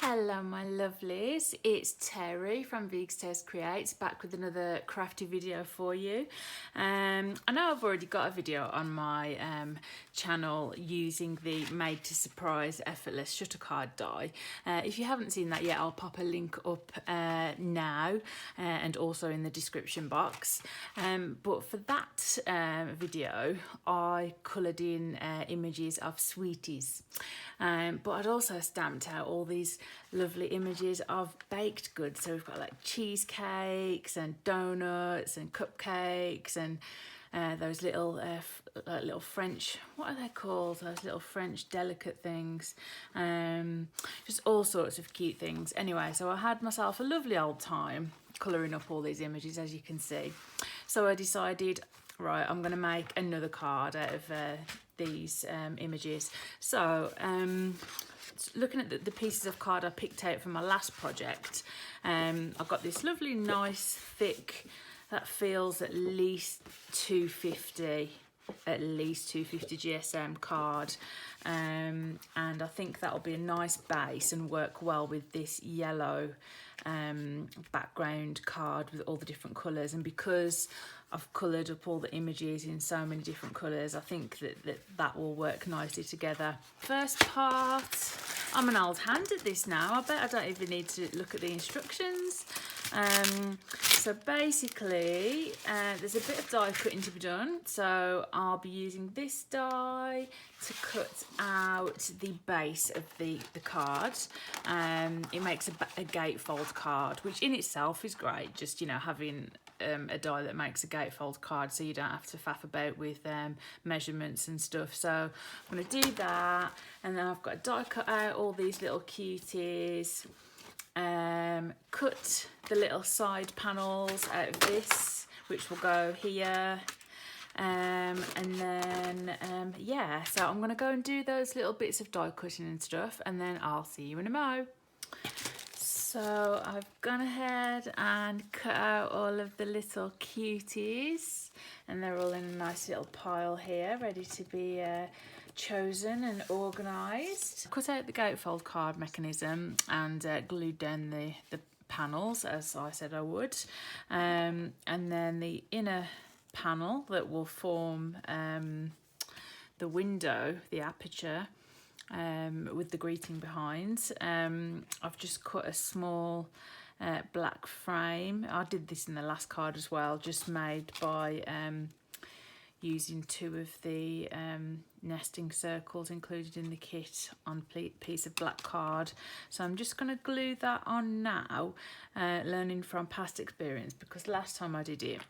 Hello my lovelies, it's Terry from Vegs Taste Creates back with another crafty video for you. I know I've already got a video on my channel using the Made to Surprise Effortless shutter card die. If you haven't seen that yet, I'll pop a link up now and also in the description box. But for that video I coloured in images of sweeties. But I'd also stamped out all these lovely images of baked goods. So we've got like cheesecakes and donuts and cupcakes and those little little French, what are they called? Those little French delicate things. Just all sorts of cute things. Anyway, so I had myself a lovely old time colouring up all these images, as you can see. So I decided, right, I'm going to make another card out of these images. So looking at the pieces of card I picked out from my last project, I've got this lovely nice thick, that feels at least 250 GSM card, and I think that'll be a nice base and work well with this yellow background card with all the different colours. And because I've coloured up all the images in so many different colours, I think that will work nicely together. First part, I'm an old hand at this now. I bet I don't even need to look at the instructions. So basically, there's a bit of die cutting to be done. So I'll be using this die to cut out the base of the card. It makes a gatefold card, which in itself is great. Just, you know, having a die that makes a gatefold card, so you don't have to faff about with measurements and stuff. So I'm going to do that, and then I've got a die cut out all these little cuties. Cut the little side panels out of this, which will go here, and then yeah, so I'm gonna go and do those little bits of die cutting and stuff, and then I'll see you in a mo. So I've gone ahead and cut out all of the little cuties, and they're all in a nice little pile here, ready to be chosen and organised. Cut out the gatefold card mechanism and glued down the panels, as I said I would, and then the inner panel that will form the window, the aperture, with the greeting behind. I've just cut a small black frame. I did this in the last card as well, just made by using two of the nesting circles included in the kit on a piece of black card. So I'm just going to glue that on now, learning from past experience, because last time I did it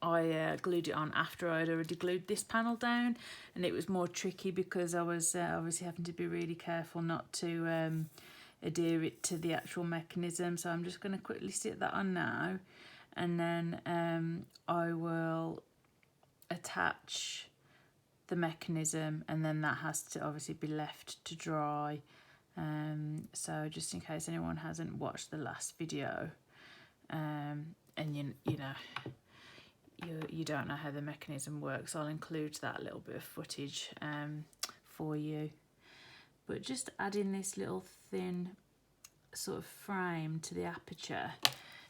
I glued it on after I'd already glued this panel down, and it was more tricky because I was obviously having to be really careful not to adhere it to the actual mechanism. So I'm just going to quickly stick that on now, and then I will attach the mechanism, and then that has to obviously be left to dry. So just in case anyone hasn't watched the last video, and you know you don't know how the mechanism works, I'll include that little bit of footage for you. But just adding this little thin sort of frame to the aperture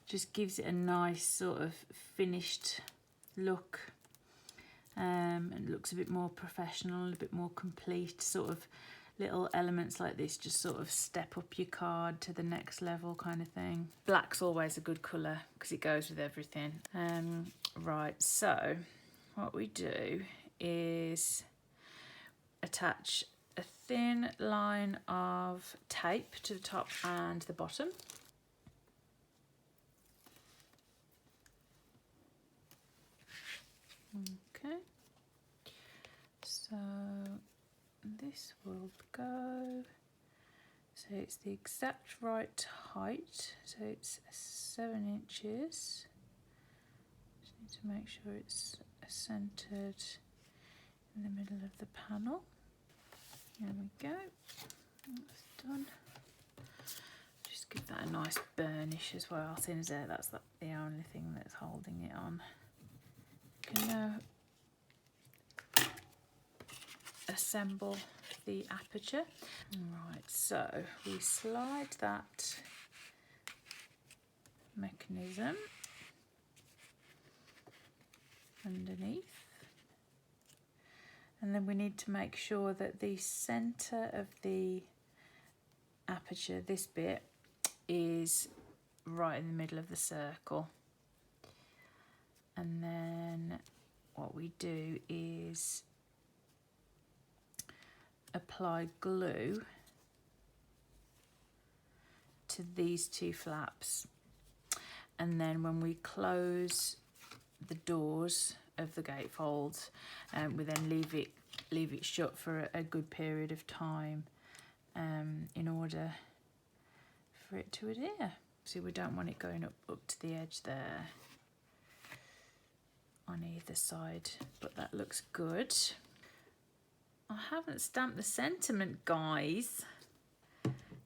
just gives it a nice sort of finished look, and it looks a bit more professional, a bit more complete. Sort of little elements like this just sort of step up your card to the next level kind of thing. Black's always a good colour because it goes with everything. Right, so what we do is attach a thin line of tape to the top and the bottom. Okay, so this will go, so it's the exact right height, so it's 7 inches. Just need to make sure it's centered in the middle of the panel. There we go, that's done. Just give that a nice burnish as well, seeing as that's the only thing that's holding it on. You can now assemble the Aperture. Right, so we slide that mechanism underneath, and then we need to make sure that the centre of the aperture, this bit, is right in the middle of the circle. And then what we do is apply glue to these two flaps, and then when we close the doors of the gatefold, we then leave it shut for a good period of time in order for it to adhere. See, we don't want it going up to the edge there on either side, but that looks good. I haven't stamped the sentiment, guys.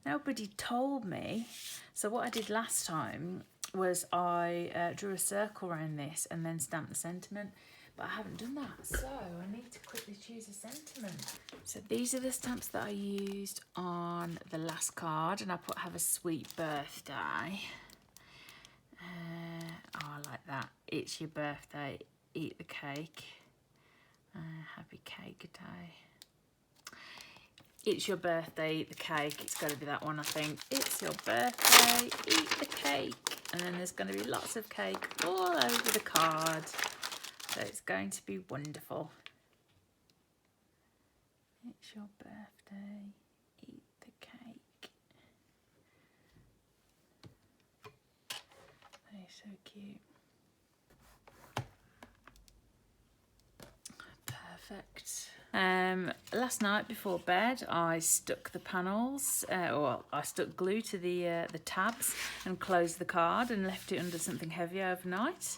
Nobody told me. So what I did last time was I drew a circle around this and then stamped the sentiment, but I haven't done that, so I need to quickly choose a sentiment. So these are the stamps that I used on the last card, and I put "Have a sweet birthday." Oh, I like that. It's your birthday, eat the cake. Happy cake day. It's your birthday, eat the cake. It's got to be that one, I think. It's your birthday, eat the cake. And then there's going to be lots of cake all over the card. So it's going to be wonderful. It's your birthday, eat the cake. That is so cute. Perfect. Last night before bed, I stuck the panels, I stuck glue to the tabs and closed the card and left it under something heavy overnight.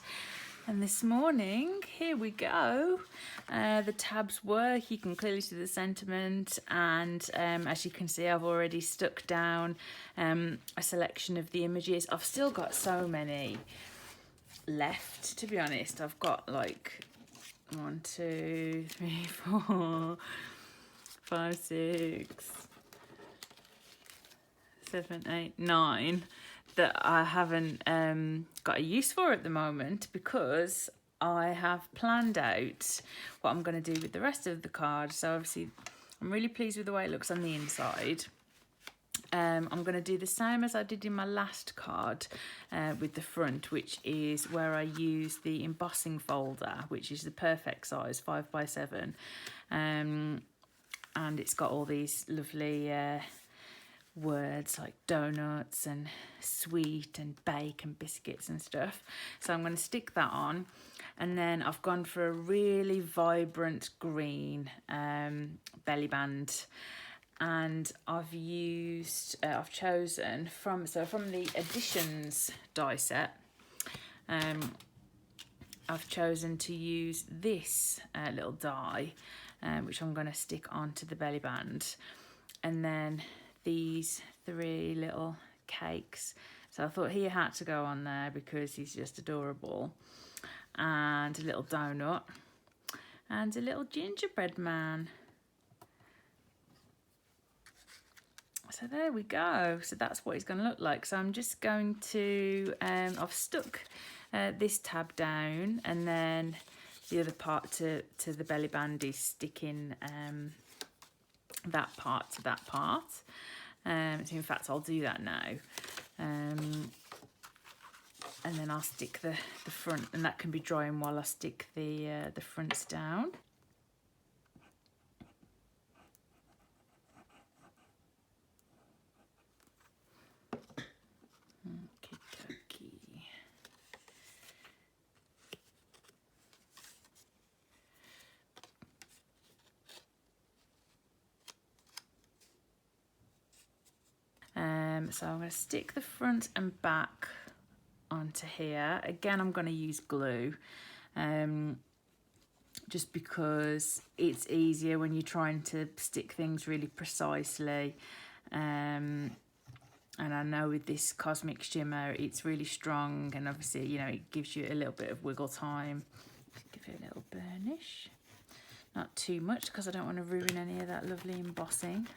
And this morning, here we go. The tabs work. You can clearly see the sentiment, and as you can see, I've already stuck down a selection of the images. I've still got so many left, to be honest. I've got like 1, 2, 3, 4, 5, 6, 7, 8, 9 that I haven't got a use for at the moment, because I have planned out what I'm going to do with the rest of the card. So obviously I'm really pleased with the way it looks on the inside. I'm going to do the same as I did in my last card with the front, which is where I use the embossing folder, which is the perfect size, 5x7, and it's got all these lovely words like donuts and sweet and bake and biscuits and stuff. So I'm going to stick that on, and then I've gone for a really vibrant green belly band. And I've chosen from the Editions die set, I've chosen to use this little die, which I'm going to stick onto the belly band, and then these 3 little cakes. So I thought he had to go on there because he's just adorable, and a little donut, and a little gingerbread man. So there we go. So that's what it's going to look like. So I'm just going to, I've stuck this tab down, and then the other part to the belly band is sticking that part to that part. So in fact, I'll do that now. And then I'll stick the front, and that can be drying while I stick the fronts down. So I'm going to stick the front and back onto here. Again, I'm going to use glue, just because it's easier when you're trying to stick things really precisely. And I know with this Cosmic Shimmer, it's really strong, and obviously, you know, it gives you a little bit of wiggle time. Give it a little burnish. Not too much because I don't want to ruin any of that lovely embossing.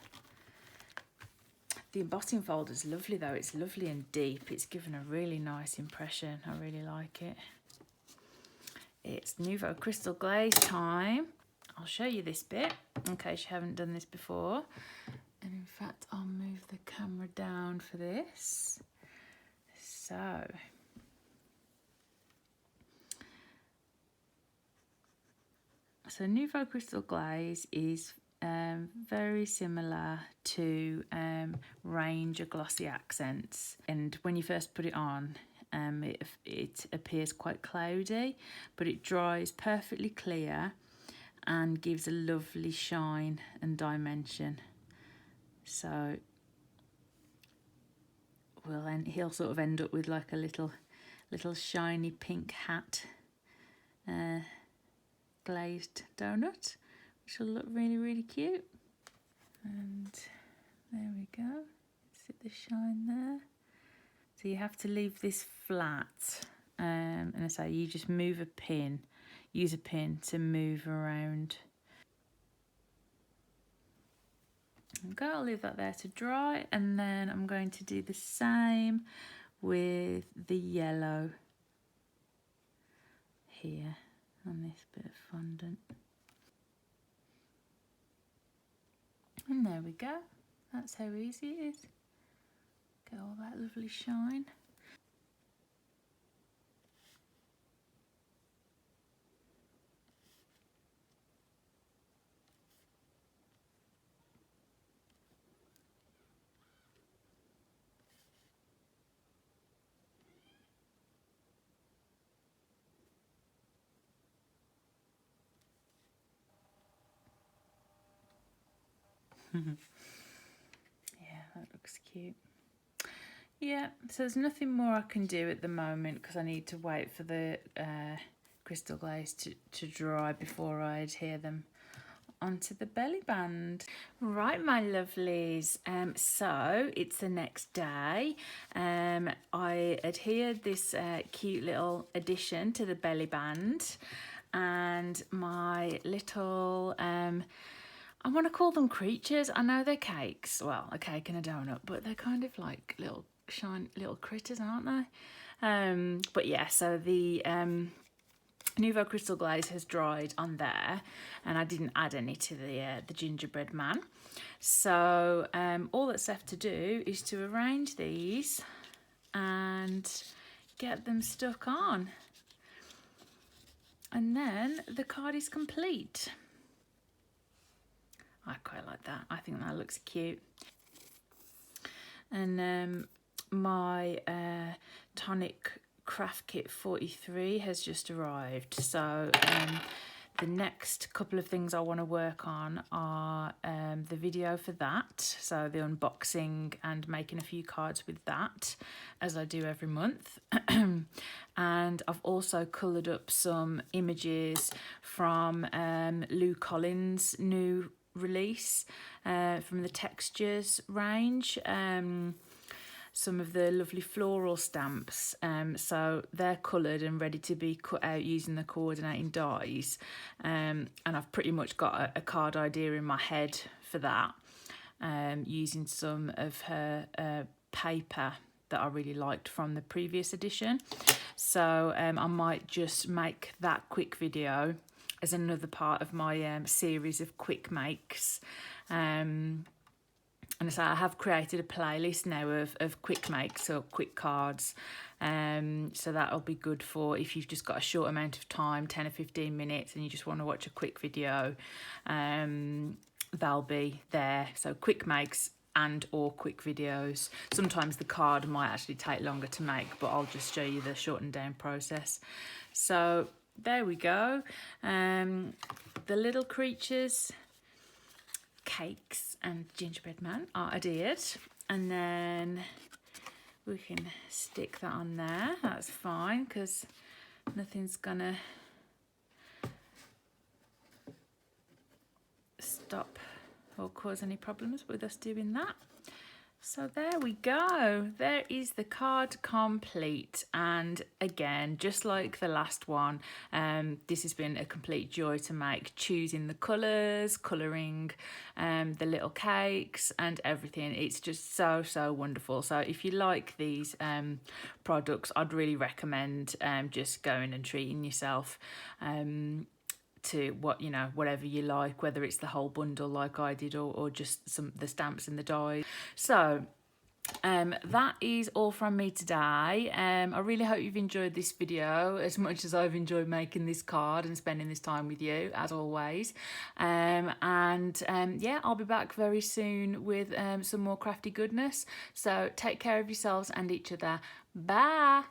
The embossing folder is lovely though. It's lovely and deep. It's given a really nice impression. I really like it. It's Nouveau Crystal Glaze time. I'll show you this bit in case you haven't done this before. And in fact, I'll move the camera down for this. So, Nouveau Crystal Glaze is very similar to Range or Glossy Accents. And when you first put it on, it appears quite cloudy, but it dries perfectly clear and gives a lovely shine and dimension. So he'll sort of end up with like a little shiny pink hat, glazed donut, which will look really, really cute. And there we go. See the shine there? So you have to leave this flat, and I say you just move a pin, use a pin to move around. Okay, I'll leave that there to dry, and then I'm going to do the same with the yellow here on this bit of fondant. And there we go. That's how easy it is. Get all that lovely shine. Yeah, that looks cute. Yeah, so there's nothing more I can do at the moment because I need to wait for the crystal glaze to dry before I adhere them onto the belly band. Right, my lovelies, so it's the next day. I adhered this cute little addition to the belly band, and my little I want to call them creatures. I know they're cakes. Well, a cake and a donut, but they're kind of like little critters, aren't they? But yeah, so the Nouveau Crystal Glaze has dried on there, and I didn't add any to the gingerbread man. So all that's left to do is to arrange these and get them stuck on. And then the card is complete. I quite like that. I think that looks cute. And my Tonic Craft Kit 43 has just arrived. So the next couple of things I want to work on are the video for that. So the unboxing and making a few cards with that, as I do every month. And I've also coloured up some images from Lou Collins' new release from the textures range, some of the lovely floral stamps, so they're coloured and ready to be cut out using the coordinating dies, and I've pretty much got a card idea in my head for that, using some of her paper that I really liked from the previous edition. So I might just make that quick video as another part of my series of quick makes. And so I have created a playlist now of quick makes or quick cards. So that'll be good for if you've just got a short amount of time, 10 or 15 minutes, and you just want to watch a quick video. They'll be there. So quick makes and or quick videos. Sometimes the card might actually take longer to make, but I'll just show you the shortened down process. So there we go. The little creatures, cakes and gingerbread man are adhered, and then we can stick that on there. That's fine because nothing's gonna stop or cause any problems with us doing that. So there we go. There is the card complete. And again, just like the last one, this has been a complete joy to make, choosing the colours, colouring the little cakes and everything. It's just so wonderful. So if you like these products, I'd really recommend just going and treating yourself to whatever you like, whether it's the whole bundle like I did, or just the stamps and the dies. So that is all from me today. I really hope you've enjoyed this video as much as I've enjoyed making this card and spending this time with you, as always. Yeah, I'll be back very soon with some more crafty goodness. So take care of yourselves and each other. Bye.